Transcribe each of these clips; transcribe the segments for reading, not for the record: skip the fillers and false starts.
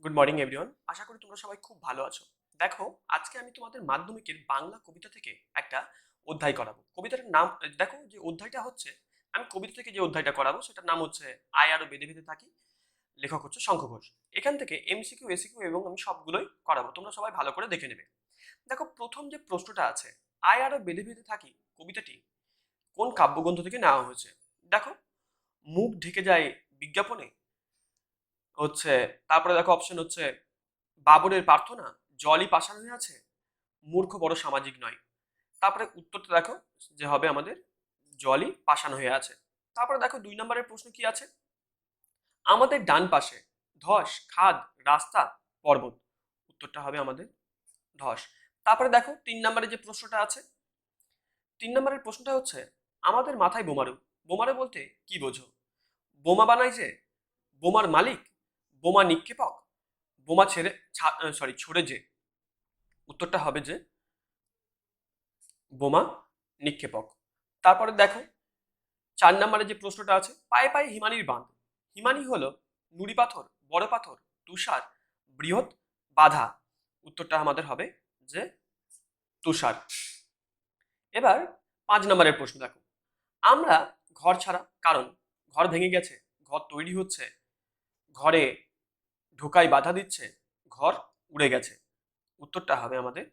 Good morning everyone. আশা করি তোমরা সবাই খুব ভালো আছো। দেখো, আজকে আমি তোমাদের মাধ্যমিকের বাংলা কবিতা থেকে একটা অধ্যায় করাবো। কবিতাটার নাম দেখো, যে অধ্যায়টা হচ্ছে, আমি কবিতা থেকে যে অধ্যায়টা করাবো সেটার নাম হচ্ছে আয় আরো বেঁধে বেঁধে থাকি। লেখক হচ্ছে শঙ্খ ঘোষ। এখান থেকে এমসিকিউ, এসিকিউ এবং আমি সবগুলোই করাবো, তোমরা সবাই ভালো করে দেখে নেবে। দেখো, প্রথম যে প্রশ্নটা আছে, আয় আরো বেঁধে বেঁধে থাকি কবিতাটি কোন কাব্যগ্রন্থ থেকে নেওয়া হয়েছে? দেখো, মুখ ঢেকে যায় বিজ্ঞাপনে হচ্ছে, তারপরে দেখো অপশন হচ্ছে বাবরের প্রার্থনা, জলই পাষাণ হয়ে আছে, মূর্খ বড় সামাজিক নয়। তারপরে উত্তরটা দেখো যে হবে আমাদের জলই পাষাণ হয়ে আছে। তারপরে দেখো 2 নম্বরের প্রশ্ন কি আছে, আমাদের ডান পাশে ধস খাদ রাস্তা পর্বত। উত্তরটা হবে আমাদের ধস। তারপরে দেখো 3 নম্বরে যে প্রশ্নটা আছে, 3 নম্বরের প্রশ্নটা হচ্ছে আমাদের মাথায় বোমারু। বোমারু বলতে কি বোঝো? বোমা বানায় যে, বোমার মালিক, বোমা নিক্ষেপক, বোমা ছেড়ে ছড়ে যে। উত্তরটা হবে যে বোমা নিক্ষেপক। তারপরে দেখো 4 নম্বরে যে প্রশ্নটা আছে, পায়ে পায়ে হিমানির বাঁধ। হিমানি হলো নুড়ি পাথর, বড় পাথর, তুষার, বৃহৎ বাধা। উত্তরটা আমাদের হবে যে তুষার। এবার 5 নম্বরের প্রশ্ন দেখো, আমরা ঘর ছাড়া, কারণ ঘর ভেঙে গেছে, ঘর তৈরি হচ্ছে, ঘরে ঢোকাই বাধা দিচ্ছে, ঘর উড়ে গেছে। উত্তরটা হবে আমাদের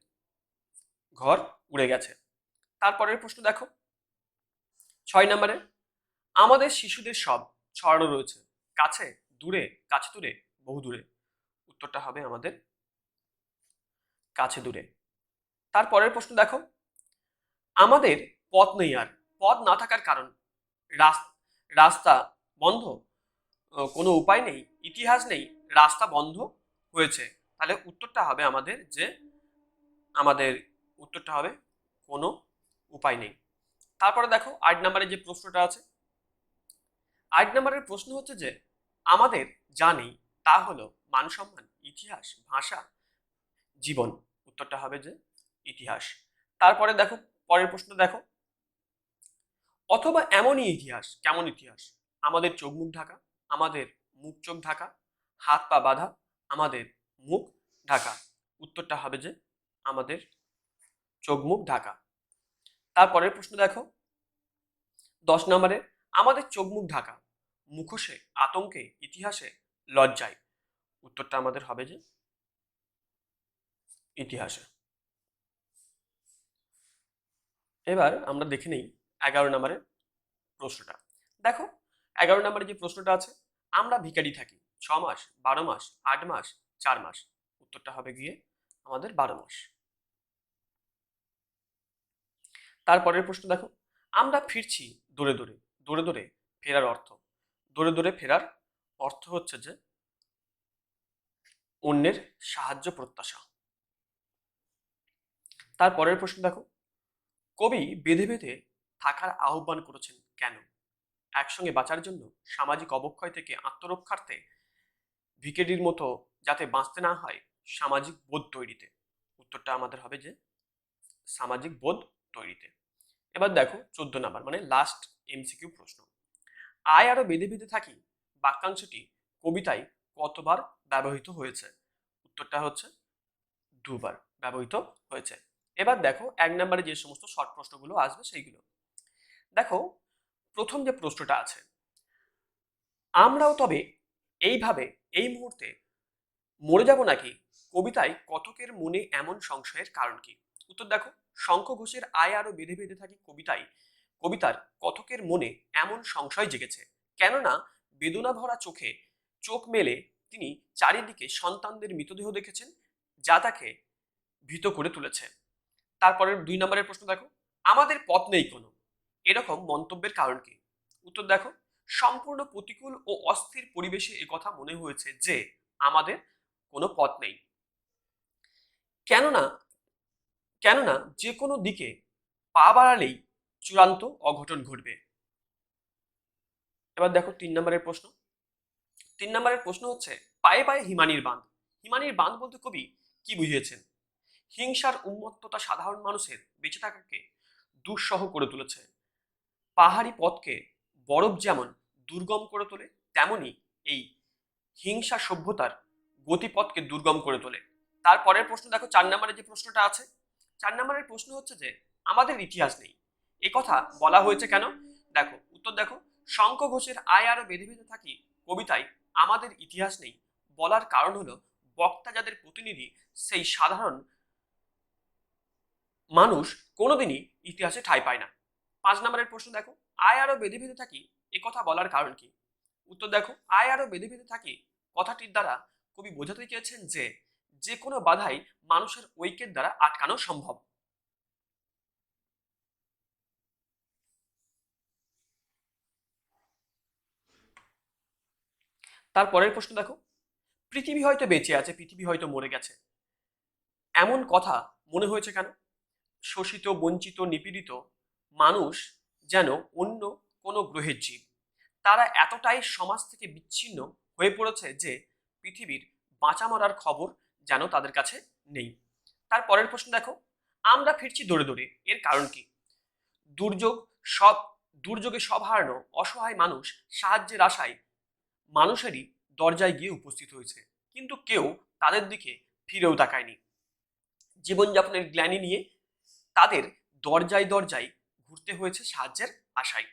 ঘর উড়ে গেছে। তারপরের প্রশ্ন দেখো 6 নম্বরে, আমাদের শিশুদের সব ছড়ানো রয়েছে, কাছে দূরে, কাছে দূরে, বহু দূরে। উত্তরটা হবে আমাদের কাছে দূরে। তারপরের প্রশ্ন দেখো, আমাদের পথ নেই আর, পথ না থাকার কারণ, রাস্তা বন্ধ, কোনো উপায় নেই, ইতিহাস নেই, রাস্তা বন্ধ হয়েছে। তাহলে উত্তরটা হবে আমাদের যে আমাদের উত্তরটা হবে কোনো উপায় নেই। তারপরে দেখো 8 নম্বরে যে প্রশ্নটা আছে, 8 নম্বরের প্রশ্ন হচ্ছে যে আমাদের যা নেই তা হলো মান সম্মান, ইতিহাস, ভাষা, জীবন। উত্তরটা হবে যে ইতিহাস। তারপরে দেখো পরের প্রশ্ন দেখো, অথবা এমনই ইতিহাস, কেমন ইতিহাস? আমাদের চোখ মুখ ঢাকা, আমাদের মুখ চোখ ঢাকা, হাত পা বাঁধা, আমাদের মুখ ঢাকা। উত্তরটা হবে যে আমাদের চোখ মুখ ঢাকা। তারপরের প্রশ্ন দেখো 10 নম্বরে, আমাদের চোখ মুখ ঢাকা, মুখোশে, আতঙ্কে, ইতিহাসে, লজ্জায়। উত্তরটা আমাদের হবে যে ইতিহাসে। এবার আমরা দেখে নেই 11 নম্বরের প্রশ্নটা। দেখো 11 নম্বরে যে প্রশ্নটা আছে, আমরা ভিখারি থাকি 6 মাস, 12 মাস, 8 মাস, 4 মাস। উত্তরটা হবে গিয়ে আমাদের 12 মাস। তারপরের প্রশ্ন দেখো, আমরা ফিরছি দূরে দূরে, দূরে দূরে ফেরার অর্থ, দূরে দূরে ফেরার অর্থ হচ্ছে যে অন্যের সাহায্য প্রত্যাশা। তারপরের প্রশ্ন দেখো, কবি বেঁধে বেঁধে থাকার আহ্বান করেছেন কেন? একসঙ্গে বাঁচার জন্য, সামাজিক অবক্ষয় থেকে আত্মরক্ষার্থে, ভিকেডির মতো যাতে বাঁচতে না হয়, সামাজিক বোধ তৈরিতে। উত্তরটা আমাদের হবে যে সামাজিক বোধ তৈরিতে। এবার দেখো 14 নম্বর, মানে লাস্ট এমসিকিউ প্রশ্ন, আয় আরো বেঁধে বেঁধে থাকি বাক্যাংশটি কবিতায় কতবার ব্যবহৃত হয়েছে? উত্তরটা হচ্ছে 2বার ব্যবহৃত হয়েছে। এবার দেখো 1 নম্বরে যে সমস্ত শর্ট প্রশ্নগুলো আসবে সেইগুলো দেখো। প্রথম যে প্রশ্নটা আছে, আমরাও তবে এইভাবে এই মুহূর্তে মরে যাব নাকি, কবিতায় কতকের মনে এমন সংশয়ের কারণ কি? উত্তর দেখো, শঙ্খ ঘোষের আয় আরো বেঁধে বেঁধে থাকি কবিতার কতকের মনে এমন সংশয় জেগেছে, কেননা বেদনা ভরা চোখে চোখ মেলে তিনি চারিদিকে সন্তানদের মৃতদেহ দেখেছেন, যা তাকে ভীত করে তুলেছে। তারপরের 2 নম্বরের প্রশ্ন দেখো, আমাদের পথ নেই কোনো, এরকম মন্তব্যের কারণ কি? উত্তর দেখো, সম্পূর্ণ প্রতিকূল ও অস্থির পরিবেশে একথা মনে হয়েছে যে আমাদের কোনো পথ নেই, কেননা কেননা যে কোনো দিকে পা বাড়ালেই চূড়ান্ত অঘটন ঘটবে। এবার দেখো 3 নম্বরের প্রশ্ন হচ্ছে, পায়ে পায়ে হিমানির বাঁধ। হিমানির বাঁধ বলতে কবি কি বুঝিয়েছেন? হিংসার উন্মত্ততা সাধারণ মানুষের বেঁচে থাকাকে দুঃসহ করে তুলেছে। পাহাড়ি পথকে বরফ যেমন দুর্গম করে তোলে, তেমনি এই হিংসা সভ্যতার গতিপথকে দুর্গম করে তোলে। তারপরের প্রশ্ন দেখো, 4 নম্বরে যে প্রশ্নটা আছে, 4 নম্বরের প্রশ্ন হচ্ছে যে আমাদের ইতিহাস নেই, এ কথা বলা হয়েছে কেন? দেখো উত্তর দেখো, শঙ্খ ঘোষের আয় আরো বেঁধে বেঁধে থাকি কবিতায় আমাদের ইতিহাস নেই বলার কারণ হলো বক্তা যাদের প্রতিনিধি সেই সাধারণ মানুষ কোনোদিনই ইতিহাসে ঠাঁই পায় না। 5 নম্বরের প্রশ্ন দেখো, আয় আরো বেঁধে বেঁধে থাকি এ কথা বলার কারণ কি? উত্তর দেখো, আয় আরো বেঁধে বেঁধে থাকি কথাটির দ্বারা কবি বোঝাতে চেয়েছেন যে যে কোনো বাধাই মানুষের ঐক্যের দ্বারা আটকানো সম্ভব। তারপরের প্রশ্ন দেখো, পৃথিবী হয়তো বেঁচে আছে, পৃথিবী হয়তো মরে গেছে, এমন কথা মনে হয়েছে কেন? শোষিত, বঞ্চিত, নিপীড়িত মানুষ যেন অন্য কোনো গ্রহের জীব, তারা এতটাই সমাজ থেকে বিচ্ছিন্ন হয়ে পড়েছে যে পৃথিবীর বাঁচা মরার খবর যেন তাদের কাছে নেই। তারপরের প্রশ্ন দেখো, আমরা ফিরছি দৌড়ে দৌড়ে, এর কারণ কি? দুর্যোগ সব দুর্যোগে সব হারানো অসহায় মানুষ সাহায্যের আশায় মানুষেরই দরজায় গিয়ে উপস্থিত হয়েছে, কিন্তু কেউ তাদের দিকে ফিরেও তাকায়নি। জীবনযাপনের গ্লানি নিয়ে তাদের দরজায় দরজায় ঘুরতে হয়েছে সাহায্যের আশায়।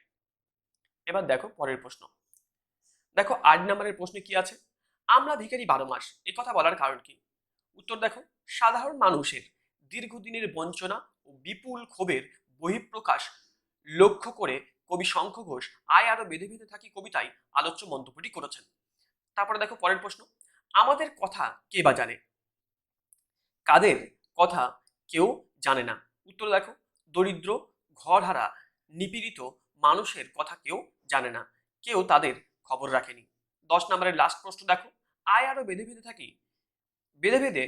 এবার দেখো পরের প্রশ্ন, দেখো 8 নম্বরের প্রশ্নে কি আছে, আমরা ভিখারি 12 মাস এ কথা বলার কারণ কি? উত্তর দেখো, সাধারণ মানুষের দীর্ঘদিনের বঞ্চনা ও বিপুল ক্ষোভের বহিঃপ্রকাশ লক্ষ্য করে কবি শঙ্খ ঘোষ আয় আরো বেঁধে বেঁধে থাকি কবিতায় আলোচ্য মন্তব্যটি করেছেন। তারপরে দেখো পরের প্রশ্ন, আমাদের কথা কে বা জানে? কাদের কথা কেউ জানে না? উত্তর দেখো, দরিদ্র, ঘরহারা, নিপীড়িত মানুষের কথা কেউ জানে না, কেউ তাদের খবর রাখেনি। 10 নম্বরের লাস্ট প্রশ্ন দেখো, আয় আরো বেঁধে বেঁধে থাকি, বেঁধে বেঁধে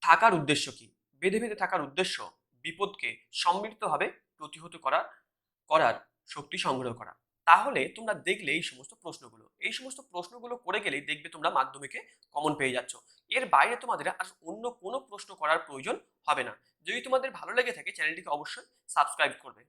থাকার উদ্দেশ্য কি? বেঁধে বেঁধে থাকার উদ্দেশ্য বিপদকে সম্মিলিতভাবে প্রতিহত করার শক্তি সংগ্রহ করা। তাহলে তোমরা দেখলে এই সমস্ত প্রশ্নগুলো করে গেলেই দেখবে তোমরা মাধ্যমিকে কমন পেয়ে যাচ্ছ। এর বাইরে তোমাদের আর অন্য কোনো প্রশ্ন করার প্রয়োজন হবে না। যদি তোমাদের ভালো লেগে থাকে চ্যানেলটিকে অবশ্যই সাবস্ক্রাইব করবে।